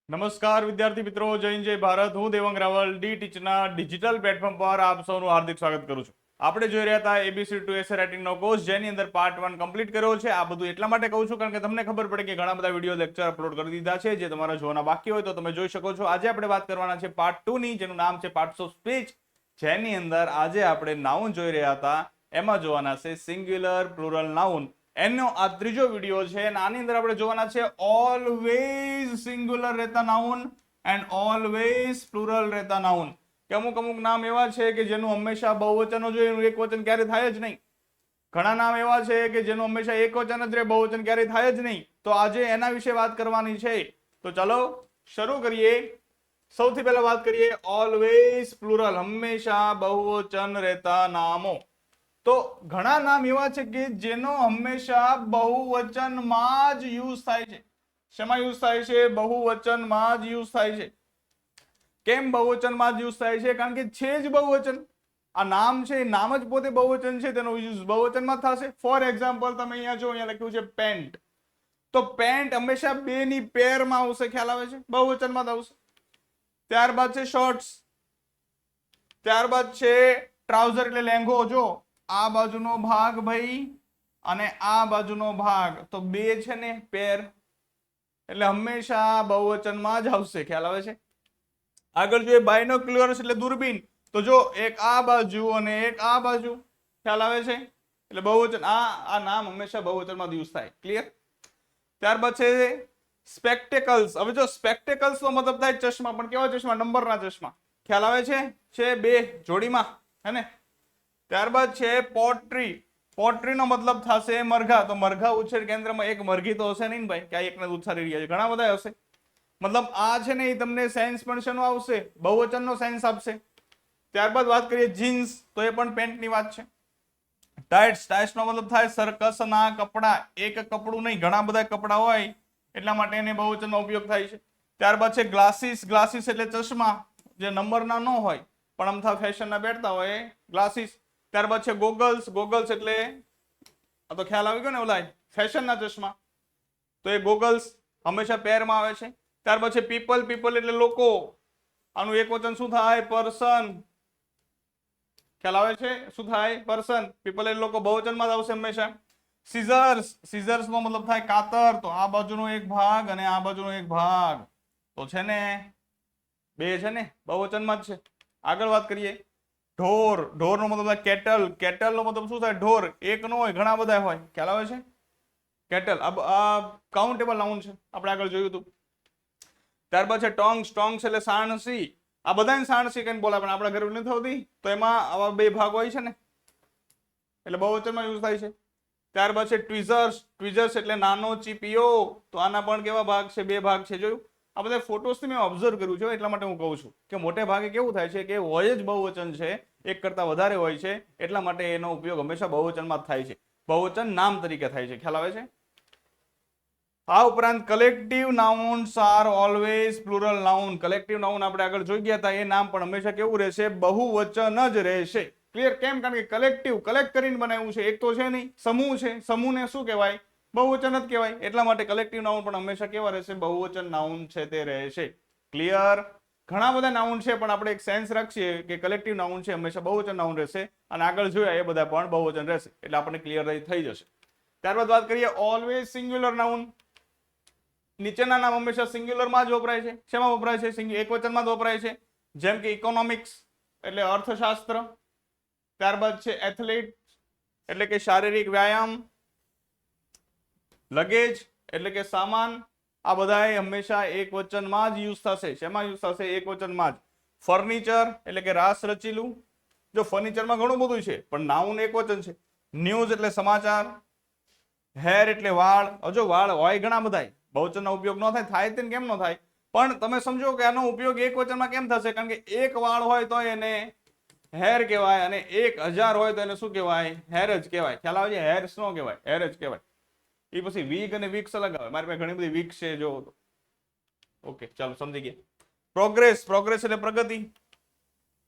નમસ્કાર વિદ્યાર્થી મિત્રો, જય હિન્દ જય ભારત. હું દેવંગ રાવલ ડી ટીચના ડિજિટલ પ્લેટફોર્મ પર આપ સૌનું હાર્દિક સ્વાગત કરું છું. આપણે જોઈ રહ્યા હતા એબીસી ટુ એસે રાઇટિંગનો કોર્સ, જેની અંદર પાર્ટ 1 કમ્પ્લીટ કર્યો છે. આ બધું એટલા માટે કહું છું કારણ કે તમને ખબર પડે કે ઘણા બધા વિડીયો લેક્ચર અપલોડ કરી દીધા છે, જે તમારા જોવાના બાકી હોય તો તમે જોઈ શકો છો. આજે આપણે વાત કરવાના છે પાર્ટ 2 ની, જેનું નામ છે પાર્ટ્સ ઓફ સ્પીચ, જેની અંદર આજે આપણે નાઉન જોઈ રહ્યા હતા. એમાં જોવાના છે સિંગ્યુલર, પ્લુરલ, નાઉન. એનો આ ત્રીજો વિડીયો છે અને આની અંદર આપણે જોવાના છે ઓલવેઝ સિંગ્યુલર રહેતા નાઉન એન્ડ ઓલવેઝ પ્લુરલ રહેતા નાઉન. કે અમુક અમુક નામ એવા છે કે જેનું હંમેશા બહુવચન જ હોય, એનું એકવચન ક્યારે થાય જ નહીં. ઘણા નામ એવા છે કે જેનું હંમેશા એકવચન જ રહે, બહુવચન ક્યારે થાય જ નહીં. તો આજે એના વિશે વાત કરવાની છે. તો ચાલો શરૂ કરીએ. સૌથી પહેલા વાત કરીએ ઓલવેઝ પ્લુરલ, હંમેશા બહુવચન રહેતા નામો. તો ઘણા નામ એવા છે કે જેનો હંમેશા બહુવચનમાં જ યુઝ થાય છે. શેમાં યુઝ થાય છે? બહુવચનમાં જ યુઝ થાય છે. કેમ બહુવચનમાં જ યુઝ થાય છે? કારણ કે છે જ બહુવચન. આ નામ છે, નામ જ પોતે બહુવચન છે, તેનો યુઝ બહુવચનમાં થશે. ફોર એક્ઝામ્પલ તમે અહીંયા જો, અહીંયા લખ્યું છે પેન્ટ. તો પેન્ટ હંમેશા બે ની પેરમાં આવશે, ખ્યાલ આવે છે? બહુવચનમાં જ આવશે. ત્યારબાદ છે શોર્ટ્સ, ત્યારબાદ છે ટ્રાઉઝર એટલે લેંઘો. જો આ બાજુનો ભાગ ભાઈ અને આ બાજુનો ભાગ, તો બે છે ને પેર, એટલે હંમેશા બહુવચનમાં જ આવશે, ખ્યાલ આવે છે? આગળ જોઈએ બાયનોક્યુલર્સ એટલે દૂરબીન. તો જો એક આ બાજુ અને એક આ બાજુ, ખ્યાલ આવે છે? એટલે બહુવચન. આ નામ હંમેશા બહુવચનમાં યુઝ થાય. ક્લિયર? ત્યારબાદ છે સ્પેક્ટેકલ્સ. હવે જો સ્પેક્ટેકલ્સ નો મતલબ થાય ચશ્મા, પણ કેવા ચશ્મા? નંબરના ચશ્મા. ખ્યાલ આવે છે? છે બે જોડીમાં, હે ને? ત્યારબાદ છે પોટ્રી. પોટ્રી નો મતલબ થશે મરઘા. તો મરઘા ઉછેર કેન્દ્રમાં એક મરઘી તો હશે નહીં ભાઈ, ક્યાં એકને ઉછારી રહ્યા છે, ઘણા બધા હશે. મતલબ આ છે ને એ તમને સેન્સ પણ શેનો આવશે? બહુવચનનો સેન્સ આપશે. ત્યારબાદ વાત કરીએ જીન્સ, તો એ પણ પેન્ટની વાત છે. ટાઇટ્સ, ટાઇટ્સ નો મતલબ થાય સરકસના કપડા. એક કપડું નહીં, ઘણા બધા કપડા હોય એટલા માટે એને બહુવચનનો ઉપયોગ થાય છે. ત્યારબાદ છે ગ્લાસીસ. ગ્લાસીસ એટલે ચશ્મા, જે નંબરના ન હોય પણ અમથા ફેશનના પહેરતા હોય, ગ્લાસીસ. ત્યારબાદ છે ગોગલ્સ. ગોગલ્સ એટલે આ તો ખ્યાલ આવી ગયો ને, ઓલા ફેશનના ચશ્મા, તો એ ગોગલ્સ હંમેશા પેરમાં આવે છે. ત્યારબાદ છે પીપલ. પીપલ એટલે લોકો. આનું એકવચન શું થાય? પર્સન. ખ્યાલ આવે છે? શું થાય? પર્સન. પીપલ એટલે લોકો, બહુવચનમાં જ આવશે હંમેશા. સીઝર્સ. સીઝર્સ નો મતલબ થાય કાતર. તો આ બાજુનો એક ભાગ અને આ બાજુનો એક ભાગ, તો છે ને બે છે ને બહુવચનમાં જ છે. આગળ વાત કરીએ ઢોર. ઢોર નો મતલબ થાય કેટલ. કેટલ નો મતલબ શું થાય? ઢોર. એક નો હોય, ઘણા બધા હોય. ખ્યાલ આવે છે? કેટલ. આ કાઉન્ટેબલ નાઉન છે, આપણે આગળ જોયું હતું. ત્યારબાદ છે ટોંગ્સ. ટોંગ્સ એટલે સાણસી. આ બધાને સાણસી કઈ બોલાવે, પણ આપણા ઘરે નથી થતી, તો એમાં આવા બે ભાગ હોય છે ને, એટલે બહુવચનમાં યુઝ થાય છે. ત્યારબાદ છે ટ્વિઝર્સ. ટ્વિઝર્સ એટલે નાનો ચીપિયો. તો આના પણ કેવા ભાગ છે? બે ભાગ છે. જોયું? આ બધા ફોટોસથી મેં ઓબ્ઝર્વ કર્યું છે, એટલા માટે હું કહું છું કે મોટે ભાગે કેવું થાય છે કે હોય જ બહુવચન છે, એક કરતા વધારે હોય છે, એટલા માટે એનો ઉપયોગ હંમેશા બહુવચનમાં જ થાય છે. બહુવચન નામ તરીકે થાય છે. ખ્યાલ આવે છે? આ ઉપરાંત collective nouns are always plural noun. Collective noun આપણે આગળ જોઈ ગયા હતા, એ નામ પણ હંમેશા કેવું રહેશે? બહુવચન જ રહેશે. ક્લિયર? કેમ? કારણ કે કલેક્ટિવ, કલેક્ટ કરીને બનાવ્યું છે, એક તો છે નહીં, સમૂહ છે. સમૂહને શું કહેવાય? બહુવચન જ કહેવાય. એટલા માટે કલેક્ટિવ નાઉન પણ હંમેશા કેવા રહેશે? બહુવચન નાઉન છે તે રહેશે. ક્લિયર? ઘણા બધા નાઉન છે, પણ આપણે એક સેન્સ રાખીએ કે કલેક્ટિવ નાઉન છે હંમેશા બહુવચન નાઉન રહેશે, અને આગળ જોયા એ બધા પણ બહુવચન રહેશે, એટલે આપણને ક્લિયર થઈ જશે. ત્યારબાદ વાત કરીએ ઓલવેઝ સિંગ્યુલર નાઉન. નીચેના નામ હંમેશા સિંગ્યુલરમાં જ વપરાય છે. શેમાં વપરાય છે? એકવચનમાં જ વપરાય છે. જેમ કે ઇકોનોમિક્સ એટલે અર્થશાસ્ત્ર. ત્યારબાદ છે એથ્લેટ એટલે કે શારીરિક વ્યાયામ. લગેજ એટલે કે સામાન. આ બધા હંમેશા એકવચનમાં જ યુઝ થશે. શેમાં યુઝ થશે? એકવચનમાં જ. ફર્નિચર એટલે કે રાસ રચીલું. જો ફર્નિચરમાં ઘણું બધું છે, પણ નાઉન એકવચન છે. ન્યૂઝ એટલે સમાચાર. હેર એટલે વાળ. હજુ વાળ હોય ઘણા બધા, બહુવચનનો ઉપયોગ ન થાય. થાય તેને કેમ ન થાય? પણ તમે સમજો કે આનો ઉપયોગ એકવચનમાં કેમ થશે? કારણ કે એક વાળ હોય તો એને હેર કહેવાય, અને 1000 હોય તો એને શું કહેવાય? હેર જ કહેવાય. ખ્યાલ આવે છે? હેર્સ ન કહેવાય, હેર જ કહેવાય. એ પછી વીગ અને વિક્સ અલગ આવે. મારી પાસે ઘણી બધી વિક્સ છે, જો. ઓકે, ચાલો સમજી ગયા. પ્રોગ્રેસ. પ્રોગ્રેસ એટલે પ્રગતિ.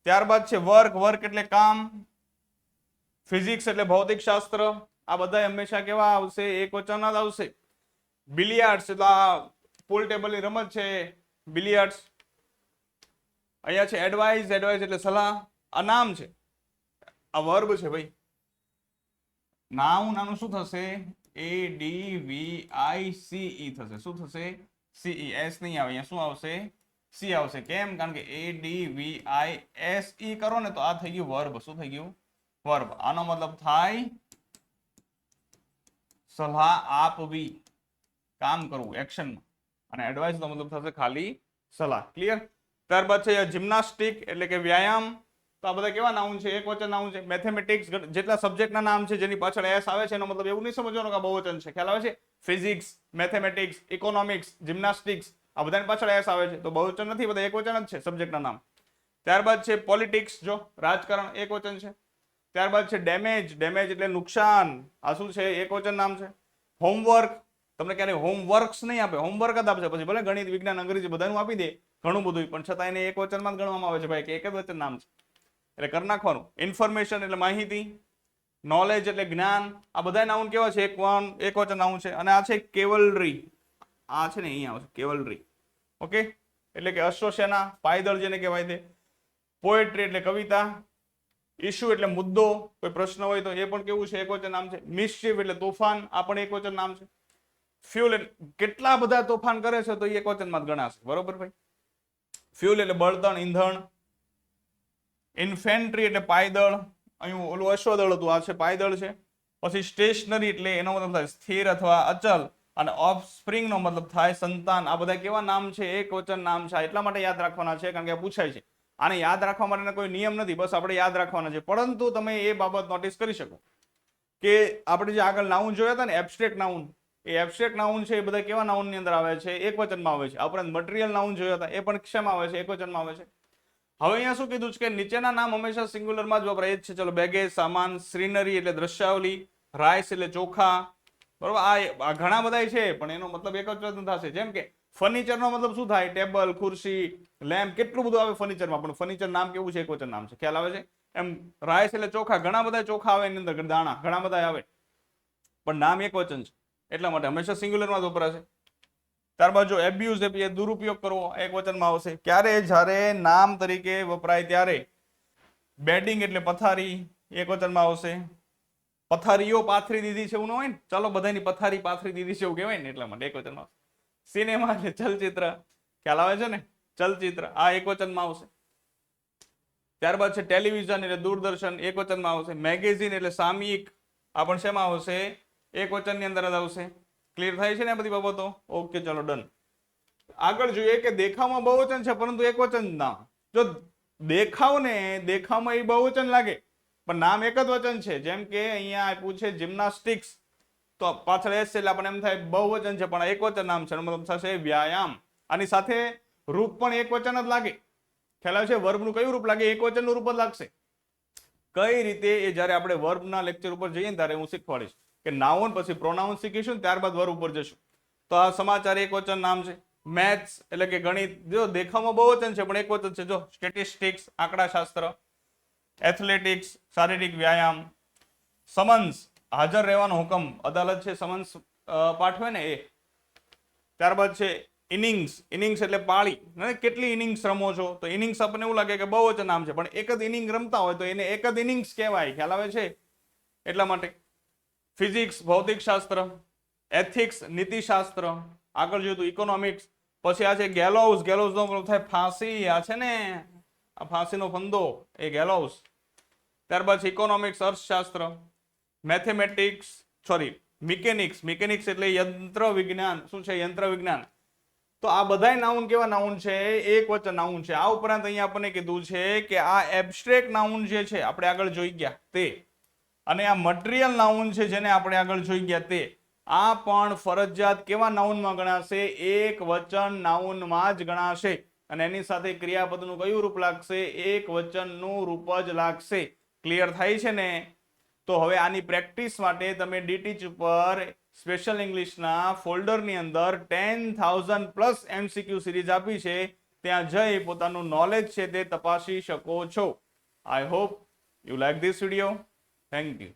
ત્યારબાદ છે વર્ક. વર્ક એટલે કામ. ફિઝિક્સ એટલે ભૌતિક શાસ્ત્ર. આ બધા હંમેશા કેવા આવશે? એકવચન જ આવશે. બિલિયાર્ડ્સ એટલે પુલ ટેબલની રમત છે, બિલિયર્ડ્સ. અહીંયા છે એડવાઇસ, એડવાઇસ એટલે સલાહ. આ નામ છે, આ વર્બ છે ભાઈ. નાઉન આનું શું થશે? ADVICE થશે. શું થશે? CE. S નહીં આવે, અહીંયા શું આવશે? C આવશે. કેમ? કારણ કે ADVISE કરો ને તો આ થઈ ગયું વર્બ. શું થઈ ગયું? વર્બ. આનો મતલબ થાય સલાહ આપવી, કામ કરવું, એક્શનમાં. અને એડવાઇસ નો મતલબ થશે ખાલી સલાહ. ક્લિયર? ત્યારબાદ છે જિમ્નાસ્ટિક એટલે કે વ્યાયામ. તો આ બધા કેવા નાઉન છે? એક વચન નાઉન છે. મેથેમેટિક્સ, જેટલા સબ્જેક્ટના નામ છે જેની પાછળ એસ આવે છે એનો મતલબ એવું નહીં સમજવાનું કે બહુવચન છે. ખ્યાલ આવે છે? ફિઝિક્સ, મેથેમેટિક્સ, ઇકોનોમિક્સ, જિમ્નાસ્ટિક્સ આ બધાની પાછળ એસ આવે છે તો બહુવચન નથી, બધા એક વચન જ છે સબ્જેક્ટના નામ. ત્યારબાદ છે પોલિટિક્સ, જો રાજકારણ એક વચન છે. ત્યારબાદ છે ડેમેજ, ડેમેજ એટલે નુકસાન, આ શું છે? એક વચન નામ છે. હોમવર્ક, તમને ક્યારેય હોમવર્ક્સ નહીં આપે, હોમવર્ક જ આપશે. પછી ભલે ગણિત, વિજ્ઞાન, અંગ્રેજી બધાનું આપી દે ઘણું બધું, પણ છતાં એને એક વચનમાં જ ગણવામાં આવે છે ભાઈ, કે એક જ વચન નામ છે એટલે કરી નાખવાનું. ઇન્ફોર્મેશન એટલે માહિતી, નોલેજ એટલે જ્ઞાન. આ બધા નાઉન કેવા છે? એક વચન નાઉન છે. અને આ છે કેવલરી, આ છે ને અહીંયા આવશે કેવલરી. ઓકે, એટલે કે અશ્વસેના, પાયદળ જેને કહેવાય તે. પોએટ્રી એટલે કવિતા. ઇશ્યુ એટલે મુદ્દો, કોઈ પ્રશ્ન હોય તો એ પણ કેવું છે? એક વચન નામ છે. મિસચીફ એટલે તોફાન, આ પણ એક વચન નામ છે. ફ્યુલ એટલે કેટલા બધા તોફાન કરે છે તો એ એક વચનમાં જ ગણાશે. બરોબર ભાઈ? ફ્યુલ એટલે બળતણ, ઈંધણ. ઇન્ફેન્ટ્રી એટલે પાયદળ, અહીં ઓલું અશ્વદળ હતું, આ છે પાયદળ છે. પછી સ્ટેશનરી એટલે એનો મતલબ થાય સ્થિર અથવા અચલ. અને ઓફસ્પ્રિંગ નો મતલબ થાય સંતાન. આ બધા કેવા નામ છે? એક વચન નામ છે. એટલા માટે યાદ રાખવાના છે કારણ કે આ પૂછાય છે. આને યાદ રાખવા માટેના કોઈ નિયમ નથી, બસ આપણે યાદ રાખવાના છે. પરંતુ તમે એ બાબત નોટિસ કરી શકો કે આપણે જે આગળ નાઉન જોયા હતા ને એબ્સ્ટ્રેક્ટ નાઉન, એ એબ્સ્ટ્રેક્ટ નાઉન છે એ બધા કેવા નાઉનની અંદર આવે છે? એક વચનમાં આવે છે. આ ઉપરાંત મટીરિયલ નાઉન જોયા હતા એ પણ શેમાં આવે છે? એક વચનમાં આવે છે. હવે અહીંયા શું કીધું છે કે નીચેના નામ હંમેશા સિંગ્યુલરમાં જ વપરાય છે. ચલો, બેગેજ સામાન, શ્રીનરી એટલે દ્રશ્યાવલી, રાઈસ એટલે ચોખા. બરોબર? આ ઘણા બધા છે પણ એનો મતલબ એક જ વચન થશે. જેમ કે ફર્નિચરનો મતલબ શું થાય? ટેબલ, ખુરશી, લેમ્પ, કેટલું બધું આવે ફર્નિચરમાં, પણ ફર્નિચર નામ કેવું છે? એક વચન નામ છે. ખ્યાલ આવે છે? એમ રાઈસ એટલે ચોખા, ઘણા બધા ચોખા આવે એની અંદર, દાણા ઘણા બધા આવે પણ નામ એક વચન છે એટલા માટે હંમેશા સિંગ્યુલરમાં જ વપરાશે. ત્યારબાદ જો એબ્યુઝ એટલે દુરુપયોગ કરવો, એક વચનમાં આવશે. ક્યારે? જ્યારે નામ તરીકે વપરાય ત્યારે. બેડિંગ એટલે પથારી, એક વચનમાં આવશે. પથારીઓ પાથરી દીધી છે એવું ન હોય ને, ચાલો બધાની પથારી પાથરી દીધી છે એવું કહેવાય ને, એટલા માટે એક વચનમાં. સિનેમા એટલે ચલચિત્ર, ખ્યાલ આવે છે ને? ચલચિત્ર, આ એક વચનમાં આવશે. ત્યારબાદ છે ટેલિવિઝન એટલે દૂરદર્શન, એક વચનમાં આવશે. મેગેઝિન એટલે સામયિક, આ પણ શેમાં આવશે? એક વચનની અંદર જ આવશે. ક્લિયર થાય છે ને આ બધી બાબતો? ઓકે, ચલો ડન. આગળ જોઈએ કે દેખાવમાં બહુવચન છે પરંતુ એક વચન નામ. જો દેખાવમાં એ બહુવચન લાગે પણ નામ એક જ વચન છે. જેમ કે અહીંયા આપ્યું છે જિમ્નાસ્ટિક્સ, તો પાછળ એસ એટલે આપણને એમ થાય બહુવચન છે પણ એક વચન નામ છે, મતલબ થશે વ્યાયામ. આની સાથે રૂપ પણ એક વચન જ લાગે. ખ્યાલ આવે છે? વર્બનું કયું રૂપ લાગે? એક વચનનું રૂપ જ લાગશે. કઈ રીતે? એ જ્યારે આપણે વર્બના લેક્ચર ઉપર જઈએ ને ત્યારે હું શીખવાડીશ કે નાઉન પછી પ્રોનાઉન શીખીશું, ત્યારબાદ વર્બ ઉપર જશું. તો આ સમાચાર એક વચન નામ છે. મેથ્સ એટલે કે ગણિત, જો દેખાવમાં બહુવચન છે પણ એક વચન છે. જો સ્ટેટિસ્ટિક્સ, આંકડાશાસ્ત્ર. એથ્લેટિક્સ, શારીરિક વ્યાયામ. સમન્સ, હાજર રહેવાનો હુકમ, અદાલત છે સમન્સ પાઠવે ને એ. ત્યારબાદ છે ઇનિંગ્સ, ઇનિંગ્સ એટલે પાળી, કેટલી ઇનિંગ્સ રમો છો? તો ઇનિંગ્સ આપણને એવું લાગે કે બહુવચન નામ છે પણ એક જ ઇનિંગ રમતા હોય તો એને એક જ ઇનિંગ્સ કહેવાય. ખ્યાલ આવે છે? એટલા માટે. ફિઝિક્સ, ભૌતિકશાસ્ત્ર. એથિક્સ, નીતિશાસ્ત્ર. આગળ જોયું તો ઇકોનોમિક્સ. પછી આ છે ગેલોવ્સ, ગેલોવ્સ નો મતલબ થાય ફાંસી. આ છે ને આ ફાંસીનો ફંદો, એ ગેલોવ્સ. ત્યારબાદ છે ઇકોનોમિક્સ, અર્થશાસ્ત્ર. મેથેમેટિક્સ, મિકેનિક્સ, મિકેનિક્સ એટલે યંત્ર વિજ્ઞાન. શું છે? યંત્ર વિજ્ઞાન. તો આ બધાય નાઉન કેવા નાઉન છે? એક વચન નાઉન છે. આ ઉપરાંત અહીંયા આપણને કીધું છે કે આ એબ્સ્ટ્રેક્ટ નાઉન જે છે આપણે આગળ જોઈ ગયા તે, અને આ મટીરિયલ નાઉન છે જેને આપણે આગળ જોઈ ગયા તે, આ પણ ફરજિયાત કેવા નાઉનમાં ગણાશે? એક વચન નાઉનમાં જ ગણાશે. અને એની સાથે ક્રિયાપદનું કયું રૂપ લાગશે? એક વચનનું રૂપ જ લાગશે. ક્લિયર થાય છે ને? તો હવે આની પ્રેક્ટિસ માટે તમે ડીટીચ ઉપર સ્પેશિયલ ઇંગ્લિશના ફોલ્ડરની અંદર 10,000+ MCQ સિરીઝ આપી છે, ત્યાં જઈ પોતાનું નોલેજ છે તે તપાસી શકો છો. I hope you like this video. Thank you.